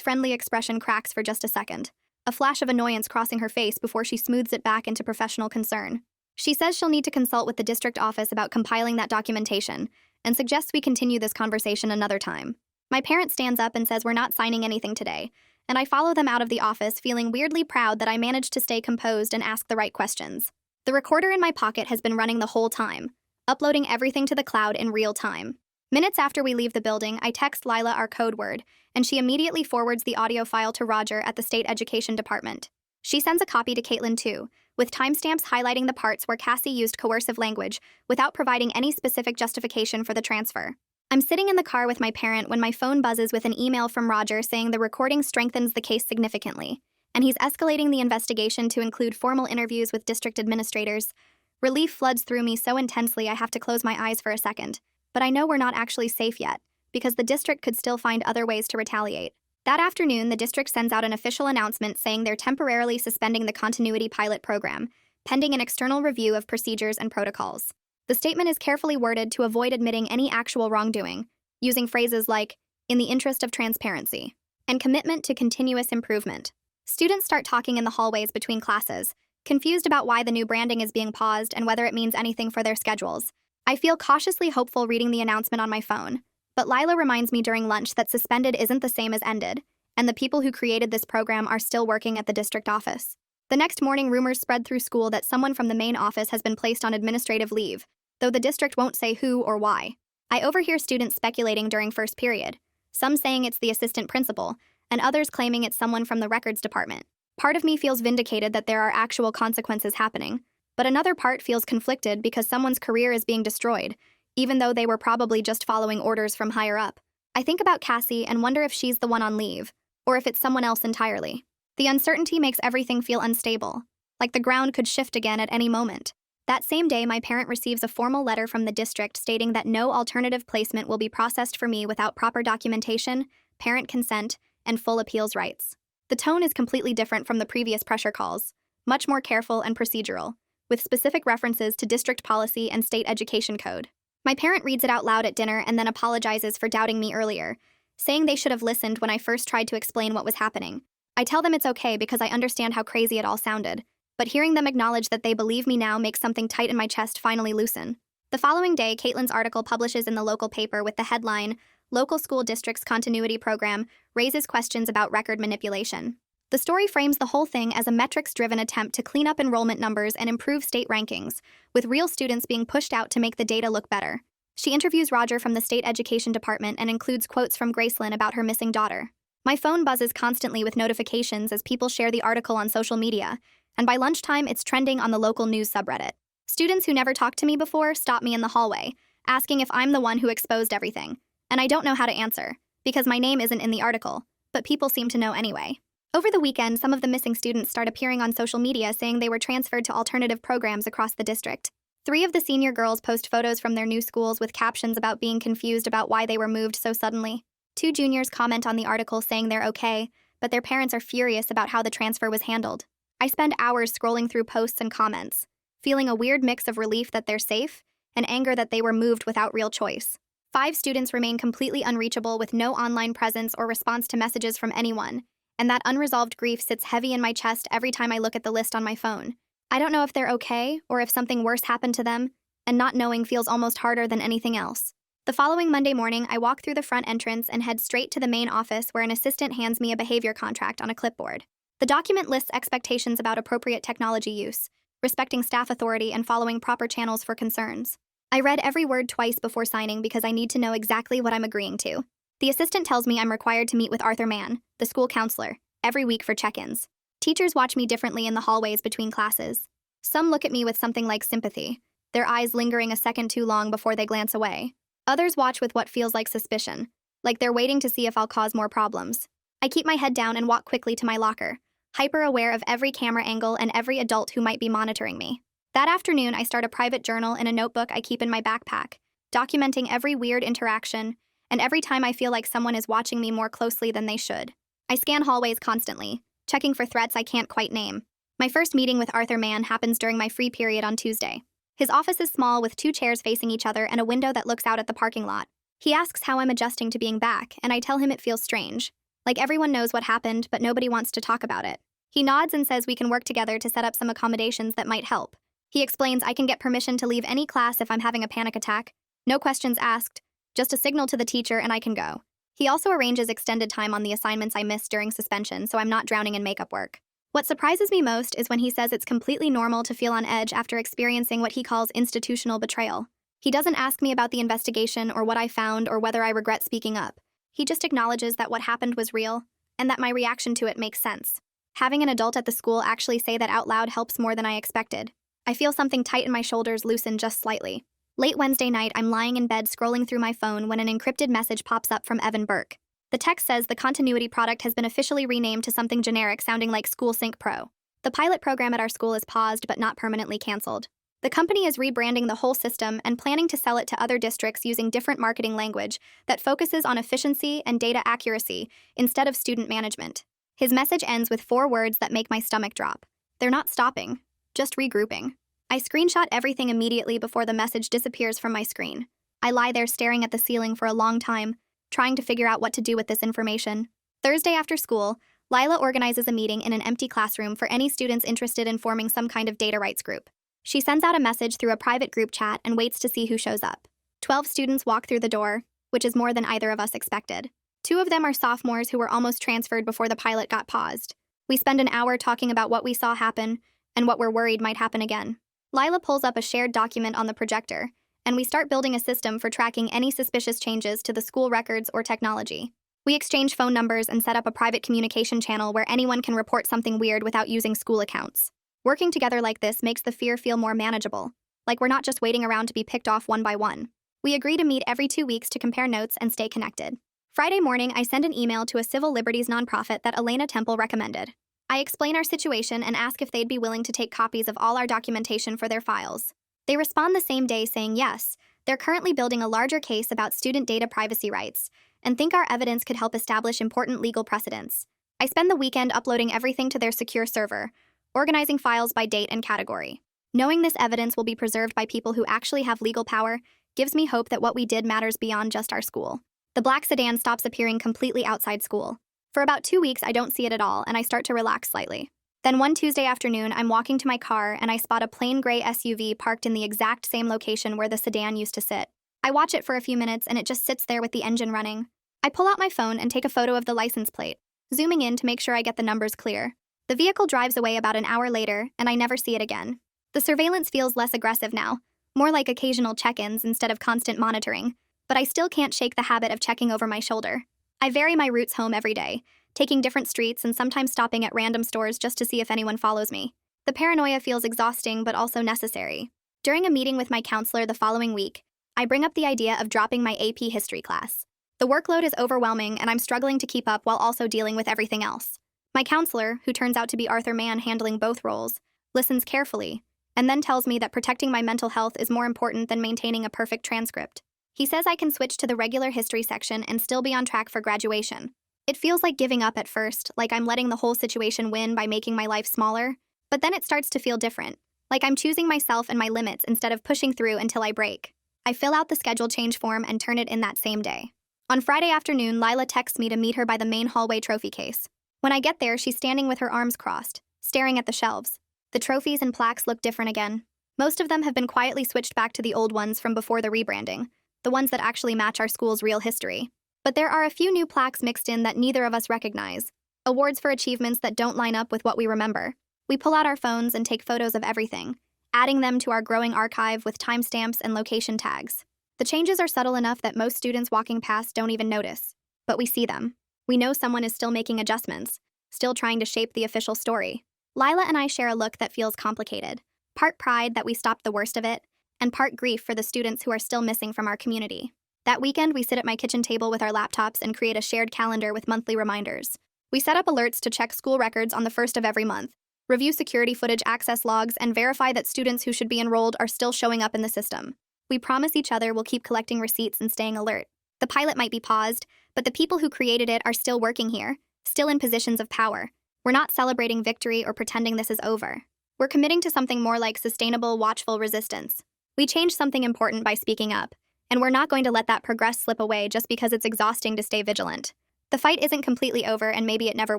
friendly expression cracks for just a second, a flash of annoyance crossing her face before she smooths it back into professional concern. She says she'll need to consult with the district office about compiling that documentation, and suggests we continue this conversation another time. My parent stands up and says we're not signing anything today, and I follow them out of the office feeling weirdly proud that I managed to stay composed and ask the right questions. The recorder in my pocket has been running the whole time, uploading everything to the cloud in real time. Minutes after we leave the building, I text Lila our code word, and she immediately forwards the audio file to Roger at the State Education Department. She sends a copy to Caitlin too, with timestamps highlighting the parts where Cassie used coercive language without providing any specific justification for the transfer. I'm sitting in the car with my parent when my phone buzzes with an email from Roger saying the recording strengthens the case significantly, and he's escalating the investigation to include formal interviews with district administrators. Relief floods through me so intensely I have to close my eyes for a second. But I know we're not actually safe yet, because the district could still find other ways to retaliate. That afternoon, the district sends out an official announcement saying they're temporarily suspending the continuity pilot program, pending an external review of procedures and protocols. The statement is carefully worded to avoid admitting any actual wrongdoing, using phrases like, in the interest of transparency, and commitment to continuous improvement. Students start talking in the hallways between classes, confused about why the new branding is being paused and whether it means anything for their schedules. I feel cautiously hopeful reading the announcement on my phone, but Lila reminds me during lunch that suspended isn't the same as ended, and the people who created this program are still working at the district office. The next morning, rumors spread through school that someone from the main office has been placed on administrative leave, though the district won't say who or why. I overhear students speculating during first period, some saying it's the assistant principal, and others claiming it's someone from the records department. Part of me feels vindicated that there are actual consequences happening, but another part feels conflicted because someone's career is being destroyed, even though they were probably just following orders from higher up. I think about Cassie and wonder if she's the one on leave, or if it's someone else entirely. The uncertainty makes everything feel unstable, like the ground could shift again at any moment. That same day, my parent receives a formal letter from the district stating that no alternative placement will be processed for me without proper documentation, parent consent, and full appeals rights. The tone is completely different from the previous pressure calls, much more careful and procedural, with specific references to district policy and state education code. My parent reads it out loud at dinner and then apologizes for doubting me earlier, saying they should have listened when I first tried to explain what was happening. I tell them it's okay because I understand how crazy it all sounded, but hearing them acknowledge that they believe me now makes something tight in my chest finally loosen. The following day, Caitlin's article publishes in the local paper with the headline, Local School District's Continuity Program Raises Questions About Record Manipulation. The story frames the whole thing as a metrics-driven attempt to clean up enrollment numbers and improve state rankings, with real students being pushed out to make the data look better. She interviews Roger from the State Education Department and includes quotes from Gracelyn about her missing daughter. My phone buzzes constantly with notifications as people share the article on social media, and by lunchtime it's trending on the local news subreddit. Students who never talked to me before stop me in the hallway, asking if I'm the one who exposed everything, and I don't know how to answer, because my name isn't in the article, but people seem to know anyway. Over the weekend, some of the missing students start appearing on social media saying they were transferred to alternative programs across the district. 3 of the senior girls post photos from their new schools with captions about being confused about why they were moved so suddenly. 2 juniors comment on the article saying they're okay, but their parents are furious about how the transfer was handled. I spend hours scrolling through posts and comments, feeling a weird mix of relief that they're safe and anger that they were moved without real choice. 5 students remain completely unreachable with no online presence or response to messages from anyone, and that unresolved grief sits heavy in my chest every time I look at the list on my phone. I don't know if they're okay or if something worse happened to them, and not knowing feels almost harder than anything else. The following Monday morning, I walk through the front entrance and head straight to the main office where an assistant hands me a behavior contract on a clipboard. The document lists expectations about appropriate technology use, respecting staff authority, and following proper channels for concerns. I read every word twice before signing because I need to know exactly what I'm agreeing to. The assistant tells me I'm required to meet with Arthur Mann, the school counselor, every week for check-ins. Teachers watch me differently in the hallways between classes. Some look at me with something like sympathy, their eyes lingering a second too long before they glance away. Others watch with what feels like suspicion, like they're waiting to see if I'll cause more problems. I keep my head down and walk quickly to my locker, hyper-aware of every camera angle and every adult who might be monitoring me. That afternoon, I start a private journal in a notebook I keep in my backpack, documenting every weird interaction and every time I feel like someone is watching me more closely than they should. I scan hallways constantly, checking for threats I can't quite name. My first meeting with Arthur Mann happens during my free period on Tuesday. His office is small with 2 chairs facing each other and a window that looks out at the parking lot. He asks how I'm adjusting to being back, and I tell him it feels strange. Like everyone knows what happened, but nobody wants to talk about it. He nods and says we can work together to set up some accommodations that might help. He explains I can get permission to leave any class if I'm having a panic attack. No questions asked, just a signal to the teacher and I can go. He also arranges extended time on the assignments I missed during suspension so I'm not drowning in makeup work. What surprises me most is when he says it's completely normal to feel on edge after experiencing what he calls institutional betrayal. He doesn't ask me about the investigation or what I found or whether I regret speaking up. He just acknowledges that what happened was real and that my reaction to it makes sense. Having an adult at the school actually say that out loud helps more than I expected. I feel something tight in my shoulders loosen just slightly. Late Wednesday night, I'm lying in bed scrolling through my phone when an encrypted message pops up from Evan Burke. The text says the continuity product has been officially renamed to something generic sounding like School Sync Pro. The pilot program at our school is paused but not permanently canceled. The company is rebranding the whole system and planning to sell it to other districts using different marketing language that focuses on efficiency and data accuracy instead of student management. His message ends with 4 words that make my stomach drop. They're not stopping, just regrouping. I screenshot everything immediately before the message disappears from my screen. I lie there staring at the ceiling for a long time, trying to figure out what to do with this information. Thursday after school, Lila organizes a meeting in an empty classroom for any students interested in forming some kind of data rights group. She sends out a message through a private group chat and waits to see who shows up. 12 students walk through the door, which is more than either of us expected. 2 of them are sophomores who were almost transferred before the pilot got paused. We spend an hour talking about what we saw happen and what we're worried might happen again. Lila pulls up a shared document on the projector, and we start building a system for tracking any suspicious changes to the school records or technology. We exchange phone numbers and set up a private communication channel where anyone can report something weird without using school accounts. Working together like this makes the fear feel more manageable, like we're not just waiting around to be picked off one by one. We agree to meet every 2 weeks to compare notes and stay connected. Friday morning, I send an email to a civil liberties nonprofit that Elena Temple recommended. I explain our situation and ask if they'd be willing to take copies of all our documentation for their files. They respond the same day saying yes, they're currently building a larger case about student data privacy rights, and think our evidence could help establish important legal precedents. I spend the weekend uploading everything to their secure server, organizing files by date and category. Knowing this evidence will be preserved by people who actually have legal power gives me hope that what we did matters beyond just our school. The black sedan stops appearing completely outside school. For about 2 weeks, I don't see it at all, and I start to relax slightly. Then one Tuesday afternoon, I'm walking to my car, and I spot a plain gray SUV parked in the exact same location where the sedan used to sit. I watch it for a few minutes, and it just sits there with the engine running. I pull out my phone and take a photo of the license plate, zooming in to make sure I get the numbers clear. The vehicle drives away about an hour later, and I never see it again. The surveillance feels less aggressive now, more like occasional check-ins instead of constant monitoring, but I still can't shake the habit of checking over my shoulder. I vary my routes home every day, taking different streets and sometimes stopping at random stores just to see if anyone follows me. The paranoia feels exhausting but also necessary. During a meeting with my counselor the following week, I bring up the idea of dropping my AP history class. The workload is overwhelming and I'm struggling to keep up while also dealing with everything else. My counselor, who turns out to be Arthur Mann handling both roles, listens carefully, and then tells me that protecting my mental health is more important than maintaining a perfect transcript. He says I can switch to the regular history section and still be on track for graduation. It feels like giving up at first, like I'm letting the whole situation win by making my life smaller, but then it starts to feel different, like I'm choosing myself and my limits instead of pushing through until I break. I fill out the schedule change form and turn it in that same day. On Friday afternoon, Lila texts me to meet her by the main hallway trophy case. When I get there, she's standing with her arms crossed, staring at the shelves. The trophies and plaques look different again. Most of them have been quietly switched back to the old ones from before the rebranding, the ones that actually match our school's real history. But there are a few new plaques mixed in that neither of us recognize, awards for achievements that don't line up with what we remember. We pull out our phones and take photos of everything, adding them to our growing archive with timestamps and location tags. The changes are subtle enough that most students walking past don't even notice, but we see them. We know someone is still making adjustments, still trying to shape the official story. Lila and I share a look that feels complicated, part pride that we stopped the worst of it, and part grief for the students who are still missing from our community. That weekend, we sit at my kitchen table with our laptops and create a shared calendar with monthly reminders. We set up alerts to check school records on the first of every month, review security footage access logs, and verify that students who should be enrolled are still showing up in the system. We promise each other we'll keep collecting receipts and staying alert. The pilot might be paused, but the people who created it are still working here, still in positions of power. We're not celebrating victory or pretending this is over. We're committing to something more like sustainable, watchful resistance. We changed something important by speaking up, and we're not going to let that progress slip away just because it's exhausting to stay vigilant. The fight isn't completely over, and maybe it never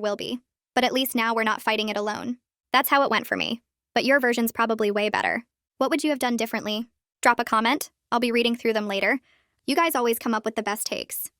will be. But at least now we're not fighting it alone. That's how it went for me. But your version's probably way better. What would you have done differently? Drop a comment. I'll be reading through them later. You guys always come up with the best takes.